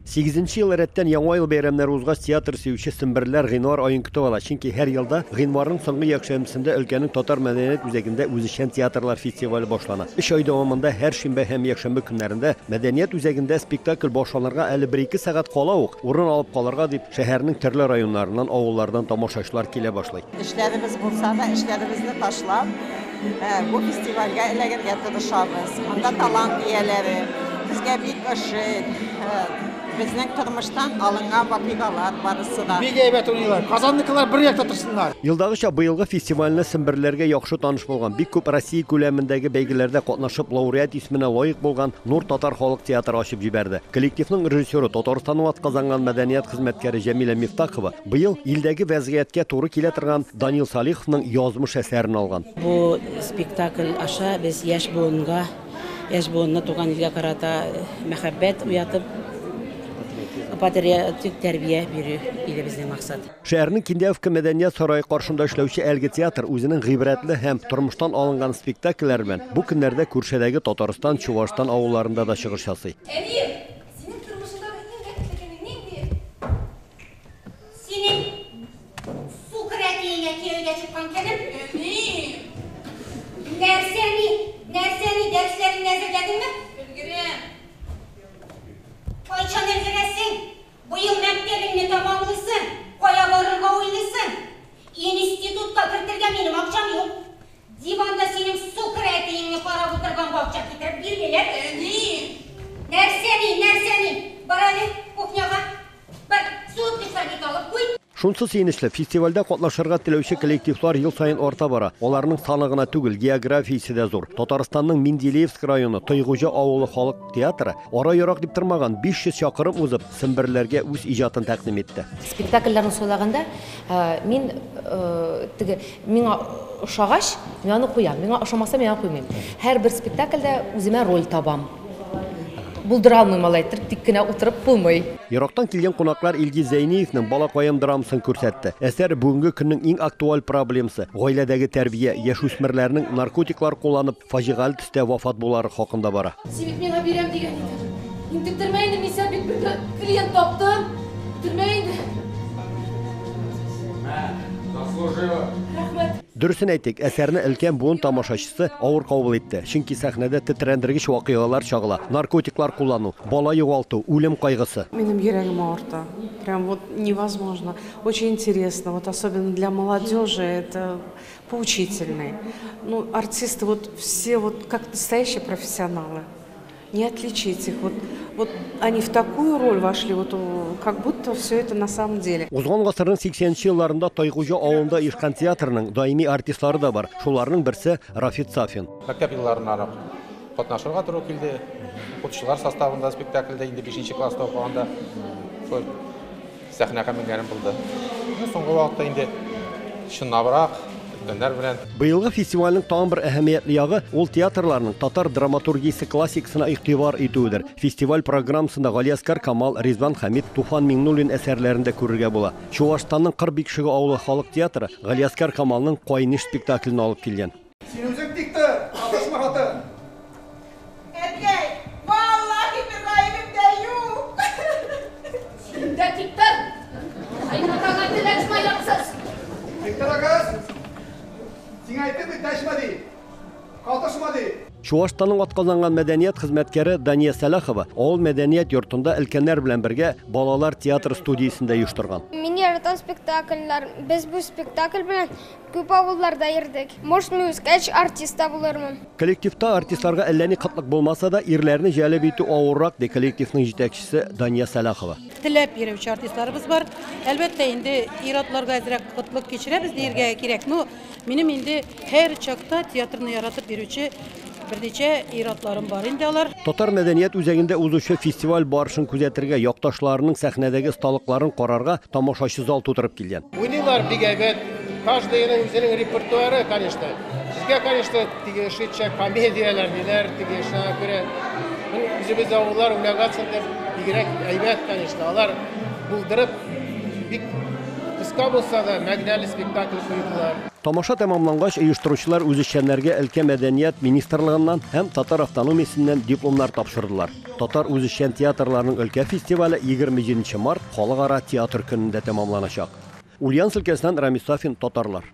8-нче ел рәттән яңа ел бәйрәмнәре узгач театр сөюче Семберләр гыйнвар аен көтеп ала. Чөнки һәр елда гыйнварның соңгы якшәмбесендә өлкәнең татар мәдәният үзәгендә үзешчән театрлар фестивале башлана. 3 ай дәвамында һәр шимбә һәм якшәмбе көннәрендә мәдәният үзәгендә спектакль башланырга әле 1-2 сәгать кала ук урын алып калырга дип шәһәрнең төрле районнарыннан, авыллардан тамашачылар килә башлый. İşlerimiz bulsa da işlerimizni taşlap bu festivalga elagirga tırışabız. Onda talant üyeleri, bizge bir ışık, bizning turmuşdan alıngan vakigalar barısı da. Бик әйбәт уйныйлар. Казанныкылар бер якта торсыннар. Елдагыча быелгы фестивальне Семберләргә яхшы таныш булган, бик күп Россия күләмендәге бәйгеләрдә катнашып лауреат исеменә лаек булган Нур Татар халык театры ачып җибәрде. Коллективның режиссеры, Татарстанның атказанган мәдәният хезмәткәре Җәмилә Мифтахова быел илдәге вәзгыятькә туры килә торган Данил Салиховның язмыш әсәрен алган. Бу спектакль аша без яшь буынны туган илгә карата мәхәббәт уятып, патриотик тәрбия бирү иде безнең максат. Шәһәрнең Киндиевка мәдәният сарае каршында эшләүче әлге театр үзенең гыйбрәтле һәм тормыштан алынган спектакльләр белән бу көннәрдә күршәдәге Татарстан, Чувашстан авылларында да чыгыш ясый. Әмир, синең тормышындагы иң рәтлегене нинди? Синең су кирәтегә кияүгә чыккан көнем? Әмир. Нәрсәни дәресләреңне әзерләдеңме? Өлгерәм. Кайчан әзерләсең? Быел мәктәбеңне тамамлыйсың, кая барырга уйлыйсың? Институтка кертергә минем акчам юк. Диванда синең су кирәтегеңне карап утырган бакча китереп бирмиләр. Нәрсәни? Бар әле кухняга. Бер суыткыч сәгать алып куй. Шунсы сөенечле, фестивальдә катнашырга теләүче коллективлар ел сайын арта бара. Аларның саны гына түгел, географиясе дә зур. Татарстанның Менделеевск районы Тойгужа авылы халык театры ара ярак дип тормаган 500 чакрым узып Семберләргә үз иҗатын тәкъдим итте. Спектакльләрне сайлаганда мин миңа ошагач, мин аны куям. Миңа ошамаса, мин аны куймыйм. Һәр бер спектакльдә үземә роль табам. Булдыра алмыйм алайтыр, тик кенә утырып булмый. Ерактан килгән кунаклар Илгиз Зәйниевның балакаем драмасын күрсәтте. Әсәр бүгенге көннең иң актуаль проблемасы – гаиләдәге тәрбия, яшүсмерләрнең наркотиклар кулланып, фаҗигаль төстә вафат булары хакында бара. Син бит миңа бирәм дигән идең. Интектермә инде, мин сән бит бер клиент таптым. Төрмә инде. Рәхмәт. Дөресен әйтик, әсәрне өлкән буын тамашачысы авыр кабул итте. Чөнки сәхнәдә тетрәндергеч вакыйгалар чагыла. Наркотиклар куллану, бала югалту, үлем кайгысы. Минем йөрәгем авырта. Прям вот невозможно. Очень интересно, вот особенно для молодежи это поучительно. Ну, артисты вот все вот как настоящие профессионалы. Не отличить их. Вот они в такую роль вошли, вот как будто все это на самом деле. Узган гасырның 80-нче елларында Тойгужа авылында Ишкан театрының даими артистлары да бар. Шуларның берсе Рафит Сафин. Мәктәп елларында катнашырга туры килде. Укытучылар составында спектакльдә инде 5-нче класста укыганда сәхнәгә менгәнем булды. Соңгы вакытта инде чыннабрак Быелгы фестивальнең тагын бер әһәмиятле ягы ул театрларның татар драматургиясе классикасына игътибар итүдер. Фестиваль программасында Галиаскар Камал, Ризван Хамид, Туфан Миңнуллин әсәрләрендә күрергә була. Чувашстанның Кырбикшеге авылы халык театры Галиаскар Камалның Кайныш спектаклен алып килгән. Син үзең диктор, атышма хаты. Әткәй, валлаһи бер гаибем дә юк. Син дә диктор. Айтмаган теләк майлапсыз. Диктор агас. Син әйтеп дәшмәди. Калтышмады. Чувашстанның атказанган мәдәният хезмәткәре Дания Сәләхова авыл мәдәният йортында өлкәннәр белән бергә балалар театр студиясендә оештырган. Мин яратам спектакльләр. Без бу спектакль белән күп авылларда йөрдек. Может, мин үскәч артист булырмын. Коллективта артистларга әллә ни кытлык булмаса да, ирләрне җәлеп итү авыррак, ди коллективның җитәкчесе Дания Сәләхова. Теләп йөрүче артистларыбыз бар. Әлбәттә, инде иратларга әзрәк кытлык кичерәбез диергә кирәк. Ну, минем инде һәр чакта театрны яратып йөрүче берничә иратларым бар инде алар. Татар мәдәният үзәгендә узучы фестиваль барышын күзәтергә, якташларының сәхнәдәге осталыкларын карарга тамашачы зал тутырып килгән. Уйныйлар бик әйбәт. Каждыйның үзенең репертуары, конечно. Безгә, конечно, теге шитчә комедияләр диләр, теге шуңа күрә. Үзебез авыллар уйнагансың дип бигрәк әйбәт, конечно. Алар булдырып бик кыска булса да мәгънәле спектакль куйдылар. Тамаша тәмамлангач, оештыручылар үзешчәннәргә өлкә мәдәният министрлыгыннан һәм Татар автономиясеннән дипломнар тапшырдылар. Татар үзешчән театрларының өлкә фестивале 27 март халыкара театр көнендә тәмамланачак. Ульяновск өлкәсеннән Рамис Сафин, Татарлар.